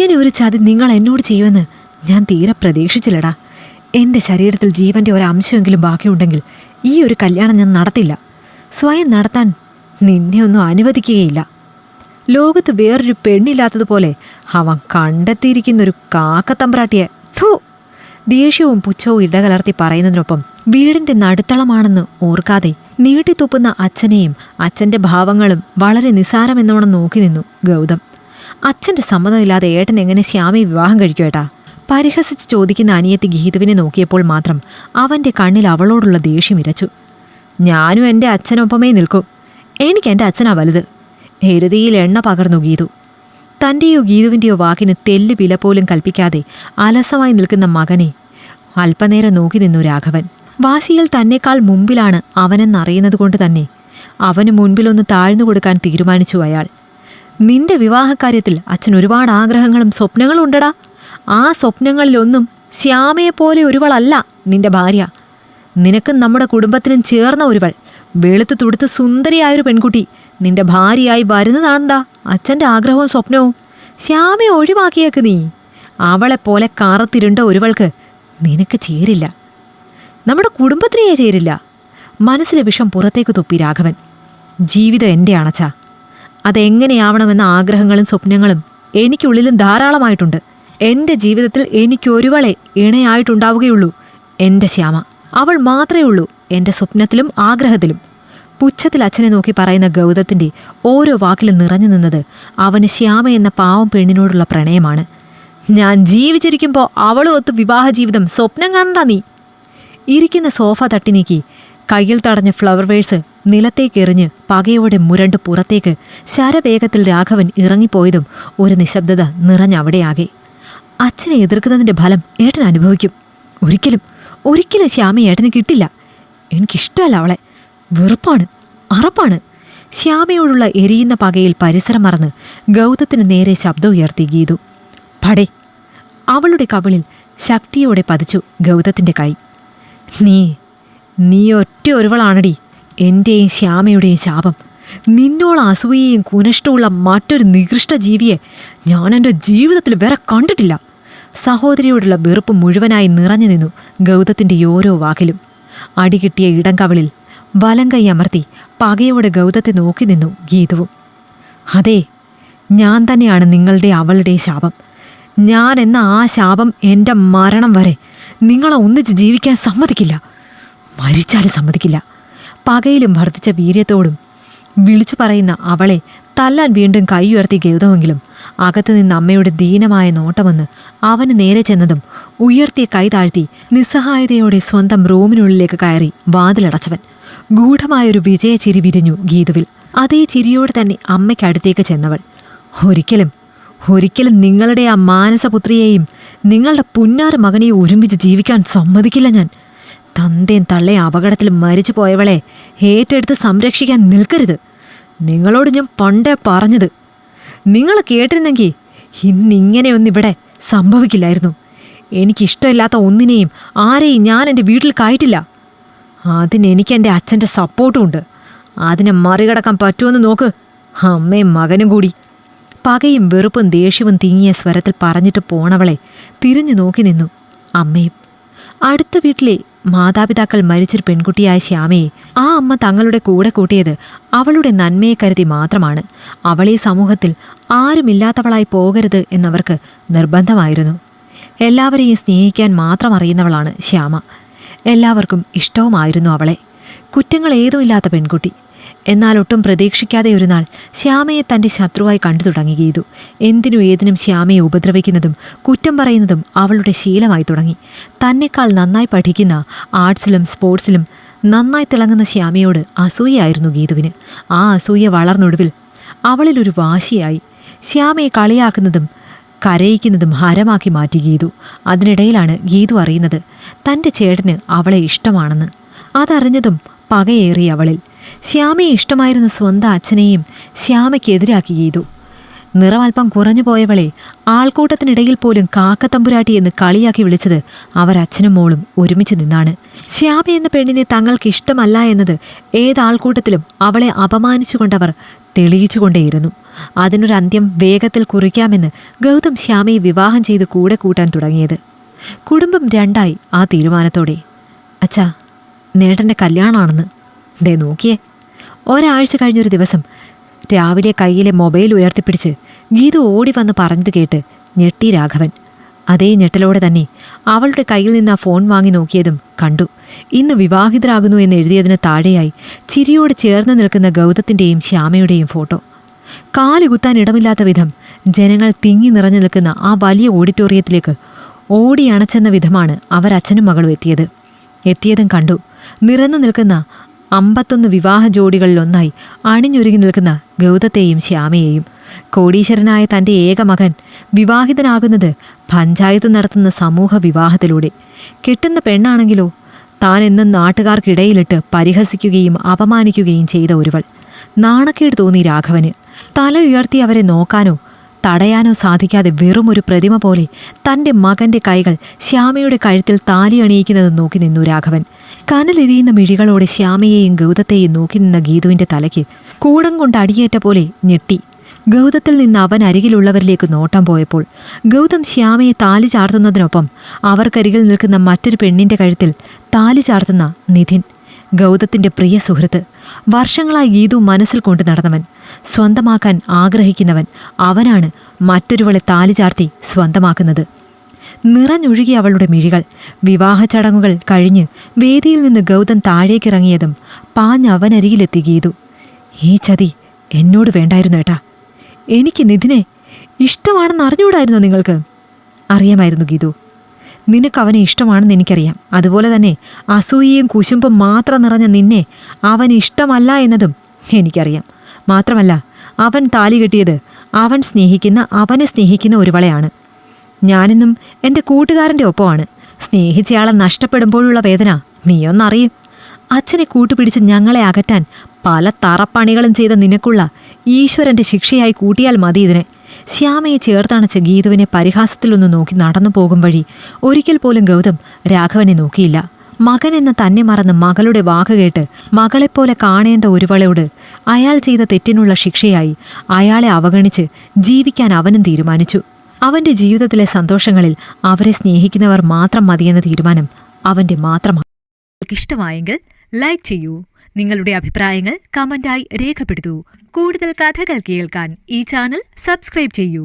ഇങ്ങനെ ഒരു ചതി നിങ്ങൾ എന്നോട് ചെയ്യുമെന്ന് ഞാൻ തീരെ പ്രതീക്ഷിച്ചില്ലടാ. എൻ്റെ ശരീരത്തിൽ ജീവൻ്റെ ഒരംശമെങ്കിലും ബാക്കിയുണ്ടെങ്കിൽ ഈ ഒരു കല്യാണം ഞാൻ നടത്തില്ല. സ്വയം നടത്താൻ നിന്നെ ഒന്നും അനുവദിക്കുകയില്ല. ലോകത്ത് വേറൊരു പെണ്ണില്ലാത്തതുപോലെ അവൻ കണ്ടെത്തിയിരിക്കുന്നൊരു കാക്കത്തമ്പ്രാട്ടിയെ. ഥൂ! ദേഷ്യവും പുച്ഛവും ഇടകലർത്തി പറയുന്നതിനൊപ്പം വീടിൻ്റെ നടുത്തളമാണെന്ന് ഓർക്കാതെ നീട്ടിത്തുപ്പുന്ന അച്ഛനെയും അച്ഛൻ്റെ ഭാവങ്ങളും വളരെ നിസ്സാരമെന്നോണം നോക്കി നിന്നു ഗൗതം. അച്ഛൻ്റെ സമ്മതമില്ലാതെ ഏട്ടൻ എങ്ങനെ ശ്യാമയെ വിവാഹം കഴിക്കുവേട്ടാ? പരിഹസിച്ച് ചോദിക്കുന്ന അനിയത്തി ഗീതുവിനെ നോക്കിയപ്പോൾ മാത്രം അവൻ്റെ കണ്ണിൽ അവളോടുള്ള ദേഷ്യം ഇരച്ചു. ഞാനും എൻ്റെ അച്ഛനൊപ്പമേ നിൽക്കൂ. എനിക്ക് എൻ്റെ അച്ഛനാ വലുത്. ഹെരുതിയിൽ എണ്ണ പകർന്നു ഗീതു. തൻ്റെയോ ഗീതുവിൻ്റെയോ വാക്കിന് തെല്ല് വില പോലും കൽപ്പിക്കാതെ അലസമായി നിൽക്കുന്ന മകനെ അല്പനേരം നോക്കി നിന്നു രാഘവൻ. വാശിയിൽ തന്നെക്കാൾ മുമ്പിലാണ് അവനെന്നറിയുന്നത് കൊണ്ട് തന്നെ അവന് മുൻപിലൊന്ന് താഴ്ന്നു കൊടുക്കാൻ തീരുമാനിച്ചു അയാൾ. നിന്റെ വിവാഹകാര്യത്തിൽ അച്ഛൻ ഒരുപാട് ആഗ്രഹങ്ങളും സ്വപ്നങ്ങളും ഉണ്ടടാ. ആ സ്വപ്നങ്ങളിലൊന്നും ശ്യാമയെപ്പോലെ ഒരുവളല്ല നിന്റെ ഭാര്യ. നിനക്കും നമ്മുടെ കുടുംബത്തിനും ചേർന്ന ഒരുവൾ, വെളുത്ത് തുടുത്ത് സുന്ദരിയായൊരു പെൺകുട്ടി നിന്റെ ഭാര്യയായി വരുന്നതാണ്ടാ അച്ഛൻ്റെ ആഗ്രഹവും സ്വപ്നവും. ശ്യാമയെ ഒഴിവാക്കിയേക്ക് നീ. അവളെപ്പോലെ കറുത്തിരുണ്ട ഒരുവൾക്ക് നിനക്ക് ചേരില്ല, നമ്മുടെ കുടുംബത്തിനേ ചേരില്ല. മനസ്സിലെ വിഷം പുറത്തേക്ക് തുപ്പി രാഘവൻ. ജീവിതം എൻ്റെ അണച്ചാ. അതെങ്ങനെയാവണമെന്ന ആഗ്രഹങ്ങളും സ്വപ്നങ്ങളും എനിക്കുള്ളിലും ധാരാളമായിട്ടുണ്ട്. എൻ്റെ ജീവിതത്തിൽ എനിക്കൊരുവളെ ഇണയായിട്ടുണ്ടാവുകയുള്ളൂ, എൻ്റെ ശ്യാമ. അവൾ മാത്രമേ ഉള്ളൂ എൻ്റെ സ്വപ്നത്തിലും ആഗ്രഹത്തിലും. പുച്ഛത്തിൽ അച്ഛനെ നോക്കി പറയുന്ന ഗൗതത്തിൻ്റെ ഓരോ വാക്കിലും നിറഞ്ഞു നിന്നത് അവന് ശ്യാമ എന്ന പാവം പെണ്ണിനോടുള്ള പ്രണയമാണ്. ഞാൻ ജീവിച്ചിരിക്കുമ്പോൾ അവളുമൊത്ത് വിവാഹ ജീവിതം സ്വപ്നം കാണണ്ട നീ. ഇരിക്കുന്ന സോഫ തട്ടി നീക്കി കയ്യിൽ തടഞ്ഞ ഫ്ലവർ വേഴ്സ് നിലത്തേക്കെറിഞ്ഞ് പകയോടെ മുരണ്ട് പുറത്തേക്ക് ശരവേഗത്തിൽ രാഘവൻ ഇറങ്ങിപ്പോയതും ഒരു നിശബ്ദത നിറഞ്ഞവിടെയാകെ. അച്ഛനെ എതിർക്കുന്നതിൻ്റെ ഫലം ഏട്ടൻ അനുഭവിക്കും. ഒരിക്കലും ഒരിക്കലും ശ്യാമയെ ഏട്ടന് കിട്ടില്ല. എനിക്കിഷ്ടമല്ല അവളെ. വെറുപ്പാണ്, അറപ്പാണ്. ശ്യാമയോടുള്ള എരിയുന്ന പകയിൽ പരിസരം മറന്ന് ഗൗതത്തിന് നേരെ ശബ്ദം ഉയർത്തി ഗീതു. പടേ! അവളുടെ കവിളിൽ ശക്തിയോടെ പതിച്ചു ഗൗതത്തിൻ്റെ കൈ. നീ ഒറ്റ ഒരുവളാണടി എൻ്റെയും ശ്യാമയുടെയും ശാപം. നിന്നോളം അസൂയയും കുനഷ്ടമുള്ള മറ്റൊരു നികൃഷ്ട ജീവിയെ ഞാൻ എൻ്റെ ജീവിതത്തിൽ വേറെ കണ്ടിട്ടില്ല. സഹോദരിയോടുള്ള വെറുപ്പ് മുഴുവനായി നിറഞ്ഞു നിന്നു ഗൗതത്തിൻ്റെ ഓരോ വാക്കിലും. അടികിട്ടിയ ഇടം കവിളിൽ വലം കൈ അമർത്തി പകയോടെ ഗൗതത്തെ നോക്കി നിന്നു ഗീതുവും. അതെ, ഞാൻ തന്നെയാണ് നിങ്ങളുടെ അവളുടെ ശാപം. ഞാൻ എന്ന ആ ശാപം എൻ്റെ മരണം വരെ നിങ്ങളെ ഒന്നിച്ച് ജീവിക്കാൻ സമ്മതിക്കില്ല. മരിച്ചാലും സമ്മതിക്കില്ല. പകയിലും വർദ്ധിച്ച വീര്യത്തോടും വിളിച്ചു പറയുന്ന അവളെ തല്ലാൻ വീണ്ടും കൈ ഉയർത്തി ഗൗതമെങ്കിലും അകത്തുനിന്ന് അമ്മയുടെ ദീനമായ നോട്ടമെന്ന് അവന് നേരെ ചെന്നതും ഉയർത്തിയ കൈ താഴ്ത്തി നിസ്സഹായതയോടെ സ്വന്തം റൂമിനുള്ളിലേക്ക് കയറി വാതിലടച്ചവൻ. ഗൂഢമായൊരു വിജയച്ചിരി വിരിഞ്ഞു ഗീതുവിൽ. അതേ ചിരിയോടെ തന്നെ അമ്മയ്ക്കടുത്തേക്ക് ചെന്നവൾ. ഒരിക്കലും നിങ്ങളുടെ ആ മാനസപുത്രിയെയും നിങ്ങളുടെ പുന്നാര മകനെയും ഒരുമിച്ച് ജീവിക്കാൻ സമ്മതിക്കില്ല ഞാൻ. തന്തേം തള്ളേം അപകടത്തിൽ മരിച്ചു പോയവളെ ഏറ്റെടുത്ത് സംരക്ഷിക്കാൻ നിൽക്കരുത്. നിങ്ങളോട് ഞാൻ പണ്ടേ പറഞ്ഞത്. നിങ്ങൾ കേട്ടിരുന്നെങ്കിൽ ഇന്നിങ്ങനെയൊന്നിവിടെ സംഭവിക്കില്ലായിരുന്നു. എനിക്കിഷ്ടമില്ലാത്ത ഒന്നിനെയും ആരെയും ഞാൻ എൻ്റെ വീട്ടിൽ കയറ്റില്ല. അതിനെനിക്കെൻ്റെ അച്ഛൻ്റെ സപ്പോർട്ടും ഉണ്ട്. അതിനെ മറികടക്കാൻ പറ്റുമെന്ന് നോക്ക്, അമ്മയും മകനും കൂടി. പകയും വെറുപ്പും ദേഷ്യവും തിങ്ങിയ സ്വരത്തിൽ പറഞ്ഞിട്ട് പോണവളെ തിരിഞ്ഞു നോക്കി നിന്നു അമ്മയും. അടുത്ത വീട്ടിലെ മാതാപിതാക്കൾ മരിച്ചൊരു പെൺകുട്ടിയായ ശ്യാമയെ ആ അമ്മ തങ്ങളുടെ കൂടെ കൂട്ടിയത് അവളുടെ നന്മയെ കരുതി മാത്രമാണ്. അവളെ സമൂഹത്തിൽ ആരുമില്ലാത്തവളായി പോകരുത് എന്നവർക്ക് നിർബന്ധമായിരുന്നു. എല്ലാവരെയും സ്നേഹിക്കാൻ മാത്രം അറിയുന്നവളാണ് ശ്യാമ. എല്ലാവർക്കും ഇഷ്ടവുമായിരുന്നു അവളെ. കുറ്റങ്ങൾ ഏതുമില്ലാത്ത പെൺകുട്ടി. എന്നാൽ ഒട്ടും പ്രതീക്ഷിക്കാതെ ഒരു നാൾ ശ്യാമയെ തൻ്റെ ശത്രുവായി കണ്ടു തുടങ്ങി ഗീതു. എന്തിനും ഏതിനും ശ്യാമയെ ഉപദ്രവിക്കുന്നതും കുറ്റം പറയുന്നതും അവളുടെ ശീലമായി തുടങ്ങി. തന്നെക്കാൾ നന്നായി പഠിക്കുന്ന ആർട്സിലും സ്പോർട്സിലും നന്നായി തിളങ്ങുന്ന ശ്യാമയോട് അസൂയയായിരുന്നു ഗീതുവിന്. ആ അസൂയ വളർന്നൊടുവിൽ അവളിലൊരു വാശിയായി. ശ്യാമയെ കളിയാക്കുന്നതും കരയിക്കുന്നതും ഹരമാക്കി മാറ്റി ഗീതു. അതിനിടയിലാണ് ഗീതു അറിയുന്നത് തൻ്റെ ചേട്ടന് അവളെ ഇഷ്ടമാണെന്ന്. അതറിഞ്ഞതും പകയേറി അവളിൽ. ശ്യാമയെ ഇഷ്ടമായിരുന്ന സ്വന്തം അച്ഛനെയും ശ്യാമയ്ക്കെതിരാക്കി ഗീതു. നിറമൽപ്പം കുറഞ്ഞു പോയവളെ ആൾക്കൂട്ടത്തിനിടയിൽ പോലും കാക്കത്തമ്പുരാട്ടി എന്ന് കളിയാക്കി വിളിച്ചത് അവരച്ഛനും മോളും ഒരുമിച്ച് നിന്നാണ്. ശ്യാമ എന്ന പെണ്ണിനെ തങ്ങൾക്ക് ഇഷ്ടമല്ല എന്നത് ഏതാൾക്കൂട്ടത്തിലും അവളെ അപമാനിച്ചുകൊണ്ടവർ തെളിയിച്ചുകൊണ്ടേയിരുന്നു. അതിനൊരു അന്ത്യം വേഗത്തിൽ കുറിക്കാമെന്ന് ഗൗതം ശ്യാമയെ വിവാഹം ചെയ്ത് കൂടെ കൂട്ടാൻ തുടങ്ങിയത്. കുടുംബം രണ്ടായി ആ തീരുമാനത്തോടെ. അച്ഛാ, നേട്ടൻ്റെ കല്യാണമാണെന്ന്. ദേ നോക്കിയേ. ഒരാഴ്ച കഴിഞ്ഞൊരു ദിവസം രാവിലെ കയ്യിലെ മൊബൈൽ ഉയർത്തിപ്പിടിച്ച് ഗീതു ഓടി വന്ന് പറഞ്ഞത് കേട്ട് ഞെട്ടി രാഘവൻ. അതേ ഞെട്ടലോടെ തന്നെ അവളുടെ കയ്യിൽ നിന്ന് ആ ഫോൺ വാങ്ങി നോക്കിയതും കണ്ടു. ഇന്ന് വിവാഹിതരാകുന്നു എന്ന് എഴുതിയതിന് താഴെയായി ചിരിയോട് ചേർന്ന് നിൽക്കുന്ന ഗൗതത്തിൻ്റെയും ശ്യാമയുടെയും ഫോട്ടോ. കാലുകുത്താൻ ഇടമില്ലാത്ത വിധം ജനങ്ങൾ തിങ്ങി നിറഞ്ഞു നിൽക്കുന്ന ആ വലിയ ഓഡിറ്റോറിയത്തിലേക്ക് ഓടിയണച്ചെന്ന വിധമാണ് അവരച്ഛനും മകളും എത്തിയതും കണ്ടു. നിറഞ്ഞു നിൽക്കുന്ന 51 വിവാഹ ജോഡികളിലൊന്നായി അണിഞ്ഞൊരുങ്ങി നിൽക്കുന്ന ഗൗതത്തെയും ശ്യാമയെയും. കോടീശ്വരനായ തൻ്റെ ഏക മകൻ വിവാഹിതനാകുന്നത് പഞ്ചായത്ത് നടത്തുന്ന സമൂഹ വിവാഹത്തിലൂടെ. കെട്ടുന്ന പെണ്ണാണെങ്കിലോ താൻ എന്നും നാട്ടുകാർക്കിടയിലിട്ട് പരിഹസിക്കുകയും അപമാനിക്കുകയും ചെയ്ത ഒരുവൾ. നാണക്കേട് തോന്നി രാഘവന്. തല ഉയർത്തി അവരെ നോക്കാനോ തടയാനോ സാധിക്കാതെ വെറുമൊരു പ്രതിമ പോലെ തൻ്റെ മകൻ്റെ കൈകൾ ശ്യാമയുടെ കഴുത്തിൽ താലി അണിയിക്കുന്നത് നോക്കി നിന്നു രാഘവൻ. കനലെരിയുന്ന മിഴികളോടെ ശ്യാമയെയും ഗൗതത്തെയും നോക്കി നിന്ന ഗീതുവിൻ്റെ തലയ്ക്ക് കൂടം കൊണ്ട് അടിയേറ്റ പോലെ ഞെട്ടി. ഗൗതത്തിൽ നിന്ന് അവൻ അരികിലുള്ളവരിലേക്ക് നോട്ടം പോയപ്പോൾ ഗൗതം ശ്യാമയെ താലി ചാർത്തുന്നതിനൊപ്പം അവർക്കരികിൽ നിൽക്കുന്ന മറ്റൊരു പെണ്ണിൻ്റെ കഴുത്തിൽ താലി ചാർത്തുന്ന നിധിൻ, ഗൗതത്തിൻ്റെ പ്രിയ സുഹൃത്ത്. വർഷങ്ങളായി ഗീതു മനസ്സിൽ കൊണ്ടു നടന്നവൻ, സ്വന്തമാക്കാൻ ആഗ്രഹിക്കുന്നവൻ. അവനാണ് മറ്റൊരുവളെ താലി ചാർത്തി സ്വന്തമാക്കുന്നത്. നിറഞ്ഞൊഴുകി അവളുടെ മിഴികൾ. വിവാഹ ചടങ്ങുകൾ കഴിഞ്ഞ് വേദിയിൽ നിന്ന് ഗൗതം താഴേക്കിറങ്ങിയതും പാഞ്ഞവനരികിലെത്തി ഗീതു. ഈ ചതി എന്നോട് വേണ്ടായിരുന്നു ഏട്ടാ. എനിക്ക് നിധിനെ ഇഷ്ടമാണെന്ന് അറിഞ്ഞുകൂടായിരുന്നോ നിങ്ങൾക്ക്? അറിയാമായിരുന്നു ഗീതു. നിനക്ക് അവനെ ഇഷ്ടമാണെന്ന് എനിക്കറിയാം. അതുപോലെ തന്നെ അസൂയയും കുശുമ്പും മാത്രം നിറഞ്ഞ നിന്നെ അവന് ഇഷ്ടമല്ല എന്നതും എനിക്കറിയാം. മാത്രമല്ല, അവൻ താലി കെട്ടിയത് അവനെ സ്നേഹിക്കുന്ന ഒരുവളെയാണ്. ഞാനിന്നും എൻ്റെ കൂട്ടുകാരൻ്റെ ഒപ്പമാണ്. സ്നേഹിച്ചയാളെ നഷ്ടപ്പെടുമ്പോഴുള്ള വേദന നീയൊന്നറിയും. അച്ഛനെ കൂട്ടുപിടിച്ച് ഞങ്ങളെ അകറ്റാൻ പല തറപ്പണികളും ചെയ്ത നിനക്കുള്ള ഈശ്വരൻ്റെ ശിക്ഷയായി കൂട്ടിയാൽ മതി ഇതിനെ. ശ്യാമയെ ചേർത്തണച്ച് ഗീതുവിനെ പരിഹാസത്തിലൊന്ന് നോക്കി നടന്നു പോകും വഴി ഒരിക്കൽ പോലും ഗൗതം രാഘവനെ നോക്കിയില്ല. മകൻ എന്ന തന്നെ മറന്ന് മകളുടെ വാക്ക് കേട്ട് മകളെപ്പോലെ കാണേണ്ട ഒരുവളോട് അയാൾ ചെയ്ത തെറ്റിനുള്ള ശിക്ഷയായി അയാളെ അവഗണിച്ച് ജീവിക്കാൻ അവനും തീരുമാനിച്ചു. അവൻ്റെ ജീവിതത്തിലെ സന്തോഷങ്ങളിൽ അവരെ സ്നേഹിക്കുന്നവർ മാത്രം മതിയെന്ന തീരുമാനം അവൻ്റെ മാത്രമാണ്. ഇഷ്ടമായെങ്കിൽ ലൈക്ക് ചെയ്യൂ. നിങ്ങളുടെ അഭിപ്രായങ്ങൾ കമന്റായി രേഖപ്പെടുത്തൂ. കൂടുതൽ കഥകൾ കേൾക്കാൻ ഈ ചാനൽ സബ്സ്ക്രൈബ് ചെയ്യൂ.